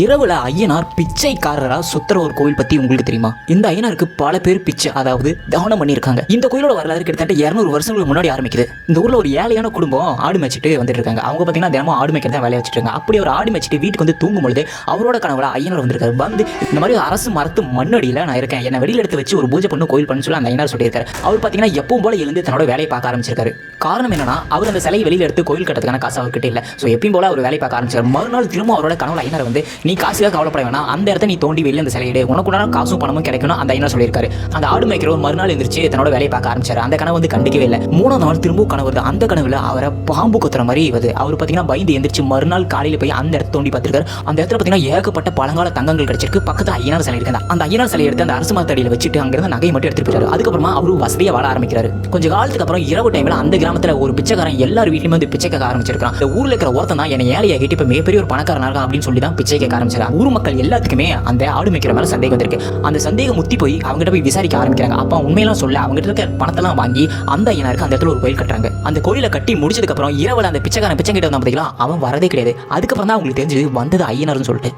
இரவுல ஐயனார் பிச்சைக்காரரா சுத்துற ஒரு கோவில் பத்தி உங்களுக்கு தெரியுமா? இந்த ஐயனாருக்கு பல பேர் பிச்சை அதாவது தானம் பண்ணியிருக்காங்க. இந்த கோயிலோட வரலாறு கிட்டத்தட்ட 200 வருஷங்களுக்கு முன்னாடி ஆரம்பிக்குது. இந்த ஊர்ல ஒரு ஏழையான குடும்பம் ஆடு மேய்ச்சிட்டு வந்துட்டு இருக்காங்க. அவங்க பாத்தீங்கன்னா தினமும் ஆடு மேய்க்கிறதா வேலையை வச்சுட்டு இருக்காங்க. அப்படி ஒரு ஆடு மேய்ச்சிட்டு வீட்டுக்கு வந்து தூங்கும் பொழுது அவரோட கனவுல ஐயனார் வந்திருக்காரு. வந்து இந்த மாதிரி அரசு மரத்து மண்ணடியில நான் இருக்கேன், என்ன வெளியில எடுத்து வச்சு ஒரு பூஜை பண்ணு கோயில் பண்ணு சொல்லி அந்த ஐயனார் சொல்லியிருக்காரு. அவர் பாத்தீங்கன்னா எப்பவும் போல எழுந்து தன்னோட வேலையை பார்க்க ஆரம்பிச்சிருக்காரு. காரணம் என்னன்னா அவர் அந்த சிலையை வெளியில எடுத்து கோயில் கட்டதுக்கான காசு அவர்கிட்ட இல்ல. ஸோ எப்பயும் போல அவர் வேலை பார்க்க ஆரம்பிச்சார். மறுநாள் திரும்ப அவரோட கனவுல ஐயனார் வந்து நீ காசுக்காக கவலைப்பட வேணாம், அந்த இடத்த நீ தோண்டி வெளியில அந்த சிலையிடு, உனக்கு காசும் பணமும் கிடைக்கணும் அந்த ஐயனார் சொல்லியிருக்காரு. அந்த ஆடு மேய்க்கிறவர் மறுநாள் எந்திரிச்சு தன்னோட வேலையை பார்க்க ஆரம்பிச்சாரு. அந்த கனவு வந்து கண்டிக்கவே இல்லை. 3ஆவது நாள் திரும்பவும் கனவு வருது. அந்த கனவுல அவரை பாம்பு கொத்துற மாதிரி வருது. அவர் பாத்தீங்கன்னா பயந்து எந்திரிச்சு மறுநாள் காலையில போய் அந்த இடத்த தோண்டி பார்த்திருக்காரு. அந்த இடத்துல பாத்தீங்கன்னா ஏகப்பட்ட பழங்கால தங்கங்கள் கிடைச்சிருக்கு. பக்கத்துல ஐயனார் சிலை இருக்கு. அந்த ஐயனார் சிலையை எடுத்து அந்த அரசு மரத்தடியில வச்சுட்டு அங்கிருந்து நகையை மட்டும் எடுத்துட்டு போயிட்டாரு. அதுக்கப்புறமா அவரு வசதியா வாழ ஆரம்பிக்கிறாரு. கொஞ்ச காலத்துக்கு அப்புறம் இரவு டைம்ல அந்த கிராமத்துல ஒரு பிச்சைக்காரன் எல்லார் வீட்லயும் வந்து பிச்சை கேட்க ஆரம்பிச்சிருக்கான். இந்த ஊர்ல இருக்கிற ஒருத்தன் தான் என்ன ஏழையா கிட்ட இப்ப மிகப்பெரிய ஒரு பணக்காரனா இருக்கான் அப்படின்னு சொல்லி தான் பிச்சை கேட்க ஆரம்பிச்சாரு. ஊர் மக்கள் எல்லாத்துக்குமே அந்த ஆடு மேய்க்கிற மேல சந்தேகம் வந்திருக்கு. அந்த சந்தேகம் முத்தி போய் அவங்ககிட்ட போய் விசாரிக்க ஆரம்பிக்கிறாங்க. அப்ப உண்மையெல்லாம் சொல்ல அவங்ககிட்ட இருக்க பணத்தெல்லாம் வாங்கி அந்த ஐயனாருக்கு அந்த இடத்துல ஒரு கோயில் கட்டுறாங்க. அந்த கோயிலை கட்டி முடிச்சதுக்கு அப்புறம் இரவுல அந்த பிச்சைக்காரன் பிச்சை கிட்ட வந்தா பாத்தீங்களா, அவன் வரதே கிடையாது. அதுக்கப்புறம் தான் அவங்களுக்கு தெரிஞ்சு வந்தது ஐயனார்னு சொல்லிட்டு.